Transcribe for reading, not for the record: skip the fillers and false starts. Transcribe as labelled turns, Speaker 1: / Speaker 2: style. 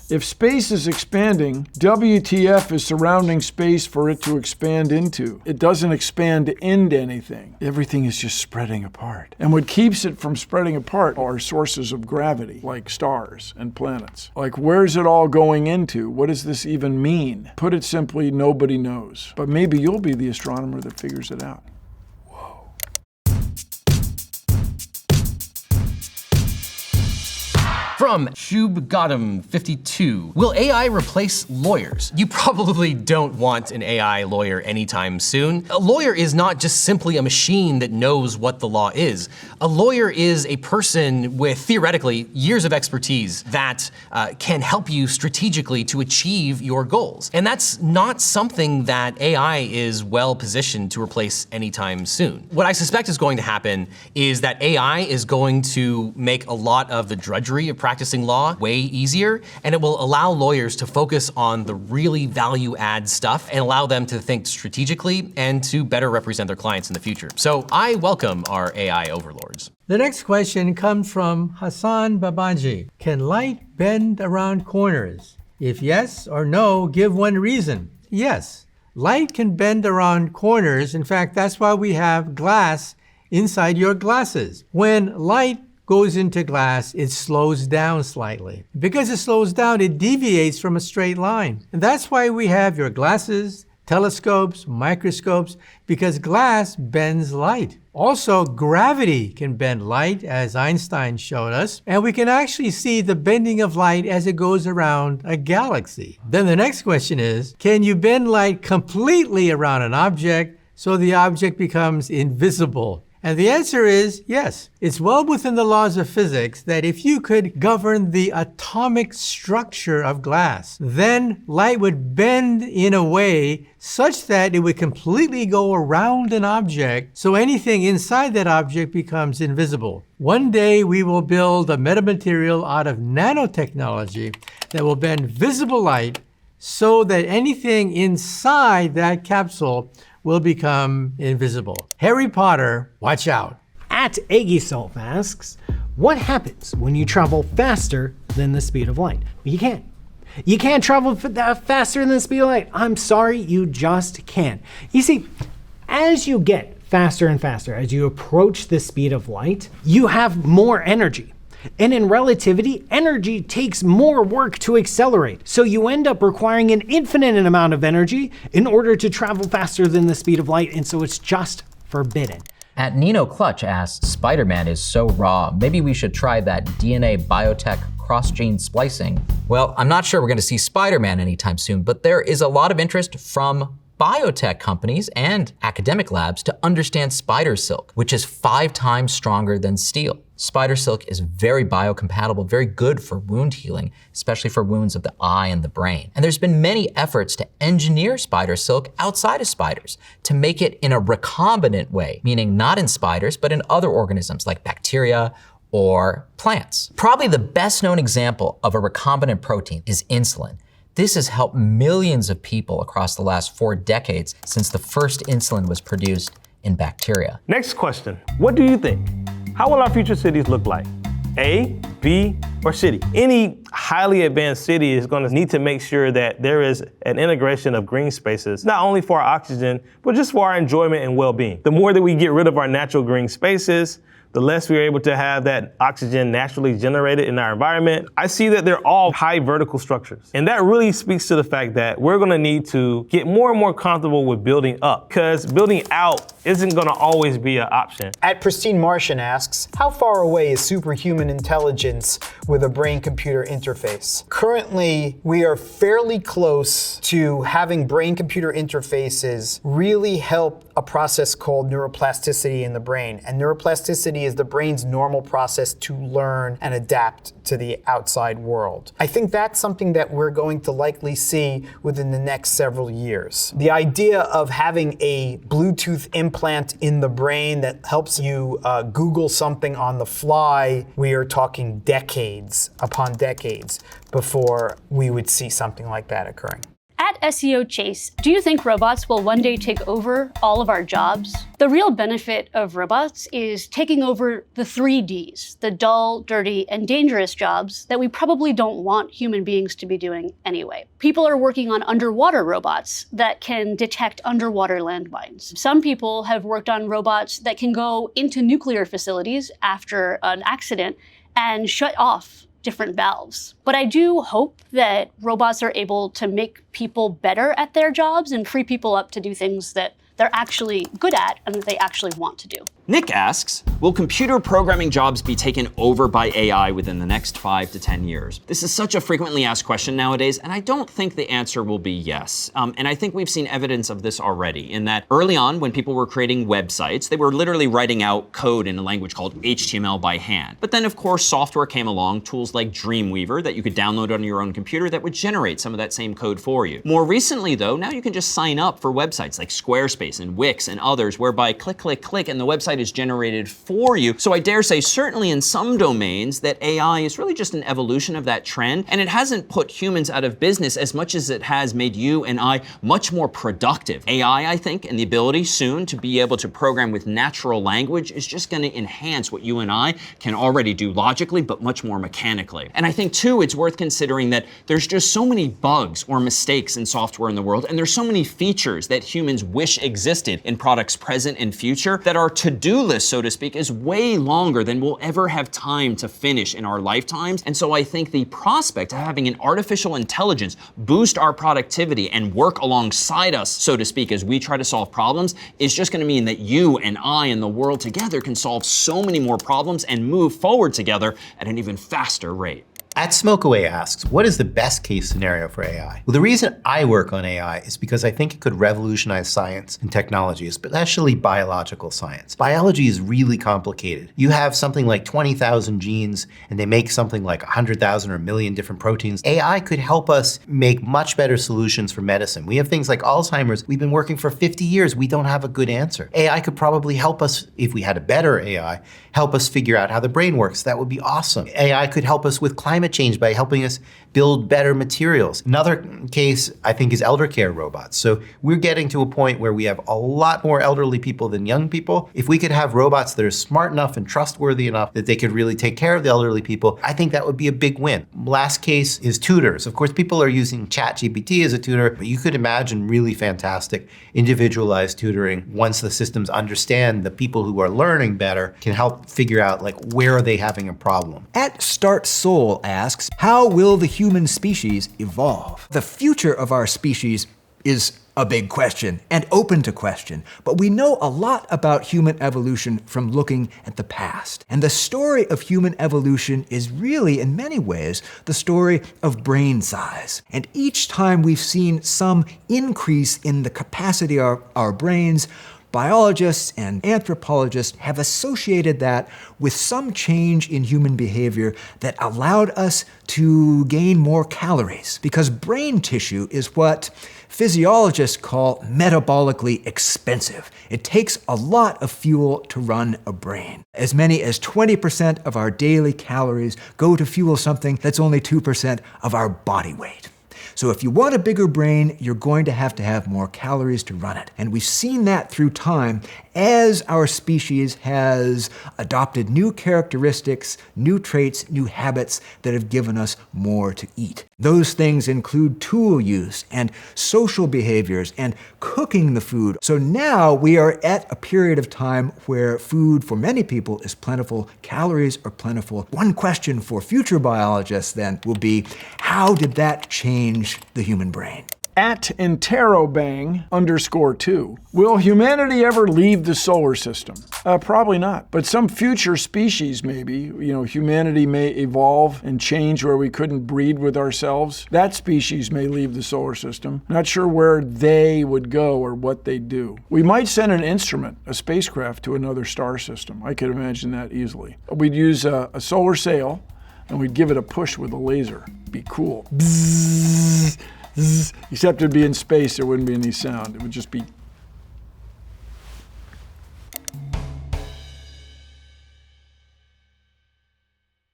Speaker 1: If space is expanding, WTF is surrounding space for it to expand into. It doesn't expand into anything. Everything is just spreading apart. And what keeps it from spreading apart are sources of gravity, like stars and planets. Like, where's it all going into? What does this even mean? Put it simply, nobody knows. But maybe you'll be the astronomer that figures it out.
Speaker 2: From Shubgadam52, will AI replace lawyers? You probably don't want an AI lawyer anytime soon. A lawyer is not just simply a machine that knows what the law is. A lawyer is a person with, theoretically, years of expertise that can help you strategically to achieve your goals. And that's not something that AI is well positioned to replace anytime soon. What I suspect is going to happen is that AI is going to make a lot of the drudgery of practicing law way easier, and it will allow lawyers to focus on the really value-add stuff and allow them to think strategically and to better represent their clients in the future. So I welcome our AI overlords.
Speaker 3: The next question comes from Hassan Babaji. Can light bend around corners? If yes or no, give one reason. Yes, light can bend around corners. In fact, that's why we have glass inside your glasses. When light goes into glass, it slows down slightly. Because it slows down, it deviates from a straight line. And that's why we have your glasses, telescopes, microscopes, because glass bends light. Also, gravity can bend light, as Einstein showed us, and we can actually see the bending of light as it goes around a galaxy. Then the next question is, can you bend light completely around an object so the object becomes invisible? And the answer is yes. It's well within the laws of physics that if you could govern the atomic structure of glass, then light would bend in a way such that it would completely go around an object, so anything inside that object becomes invisible. One day we will build a metamaterial out of nanotechnology that will bend visible light so that anything inside that capsule will become invisible. Harry Potter, watch out.
Speaker 4: At Aegisolf asks, what happens when you travel faster than the speed of light? You can't. You can't travel faster than the speed of light. I'm sorry, you just can't. You see, as you get faster and faster, as you approach the speed of light, you have more energy. And in relativity, energy takes more work to accelerate. So you end up requiring an infinite amount of energy in order to travel faster than the speed of light, and so it's just forbidden.
Speaker 5: At Nino Clutch asks, Spider-Man is so raw, maybe we should try that DNA Biotech cross-gene splicing. Well, I'm not sure we're gonna see Spider-Man anytime soon, but there is a lot of interest from biotech companies and academic labs to understand spider silk, which is 5 times stronger than steel. Spider silk is very biocompatible, very good for wound healing, especially for wounds of the eye and the brain. And there's been many efforts to engineer spider silk outside of spiders to make it in a recombinant way, meaning not in spiders, but in other organisms like bacteria or plants. Probably the best known example of a recombinant protein is insulin. This has helped millions of people across the last 4 decades since the first insulin was produced in bacteria.
Speaker 6: Next question, what do you think? How will our future cities look like? A, B, or city? Any highly advanced city is going to need to make sure that there is an integration of green spaces, not only for our oxygen, but just for our enjoyment and well-being. The more that we get rid of our natural green spaces, the less we're able to have that oxygen naturally generated in our environment. I see that they're all high vertical structures. And that really speaks to the fact that we're gonna need to get more and more comfortable with building up, because building out isn't gonna always be an option.
Speaker 7: At Pristine Martian asks, how far away is superhuman intelligence with a brain-computer interface? Currently, we are fairly close to having brain-computer interfaces really help a process called neuroplasticity in the brain. And neuroplasticity is the brain's normal process to learn and adapt to the outside world. I think that's something that we're going to likely see within the next several years. The idea of having a Bluetooth implant in the brain that helps you Google something on the fly, we are talking decades upon decades before we would see something like that occurring.
Speaker 8: At SEO Chase, do you think robots will one day take over all of our jobs? The real benefit of robots is taking over the 3 Ds, the dull, dirty, and dangerous jobs that we probably don't want human beings to be doing anyway. People are working on underwater robots that can detect underwater landmines. Some people have worked on robots that can go into nuclear facilities after an accident and shut off different valves. But I do hope that robots are able to make people better at their jobs and free people up to do things that they're actually good at and that they actually want to do.
Speaker 9: Nick asks, will computer programming jobs be taken over by AI within the next 5 to 10 years? This is such a frequently asked question nowadays, and I don't think the answer will be yes. And I think we've seen evidence of this already, in that early on, when people were creating websites, they were literally writing out code in a language called HTML by hand. But then, of course, software came along, tools like Dreamweaver that you could download on your own computer that would generate some of that same code for you. More recently, though, now you can just sign up for websites like Squarespace and Wix and others, whereby click, click, click, and the website is generated for you. So I dare say, certainly in some domains, that AI is really just an evolution of that trend, and it hasn't put humans out of business as much as it has made you and I much more productive. AI, I think, and the ability soon to be able to program with natural language is just going to enhance what you and I can already do logically, but much more mechanically. And I think, too, it's worth considering that there's just so many bugs or mistakes in software in the world, and there's so many features that humans wish existed in products present and future that our to-do list, so to speak, is way longer than we'll ever have time to finish in our lifetimes. And so I think the prospect of having an artificial intelligence boost our productivity and work alongside us, so to speak, as we try to solve problems is just going to mean that you and I and the world together can solve so many more problems and move forward together at an even faster rate.
Speaker 10: At Smokeaway asks, what is the best case scenario for AI? Well, the reason I work on AI is because I think it could revolutionize science and technology, especially biological science. Biology is really complicated. You have something like 20,000 genes, and they make something like 100,000 or a million different proteins. AI could help us make much better solutions for medicine. We have things like Alzheimer's. We've been working for 50 years. We don't have a good answer. AI could probably help us, if we had a better AI, help us figure out how the brain works. That would be awesome. AI could help us with climate change by helping us build better materials. Another case, I think, is elder care robots. So we're getting to a point where we have a lot more elderly people than young people. If we could have robots that are smart enough and trustworthy enough that they could really take care of the elderly people, I think that would be a big win. Last case is tutors. Of course, people are using ChatGPT as a tutor, but you could imagine really fantastic individualized tutoring once the systems understand the people who are learning better can help figure out, like, where are they having a problem.
Speaker 11: At Start Soul asks, how will the human species evolve? The future of our species is a big question and open to question, but we know a lot about human evolution from looking at the past. And the story of human evolution is really, in many ways, the story of brain size. And each time we've seen some increase in the capacity of our brains, biologists and anthropologists have associated that with some change in human behavior that allowed us to gain more calories, because brain tissue is what physiologists call metabolically expensive. It takes a lot of fuel to run a brain. As many as 20% of our daily calories go to fuel something that's only 2% of our body weight. So if you want a bigger brain, you're going to have more calories to run it. And we've seen that through time as our species has adopted new characteristics, new traits, new habits that have given us more to eat. Those things include tool use and social behaviors and cooking the food. So now we are at a period of time where food for many people is plentiful, calories are plentiful. One question for future biologists then will be, how did that change the human brain?
Speaker 1: At interrobang_2. Will humanity ever leave the solar system? Probably not. But some future species, maybe, humanity may evolve and change where we couldn't breed with ourselves. That species may leave the solar system. Not sure where they would go or what they'd do. We might send an instrument, a spacecraft, to another star system. I could imagine that easily. We'd use a solar sail and we'd give it a push with a laser. Be cool. Bzzz. Except it'd be in space, there wouldn't be any sound. It would just be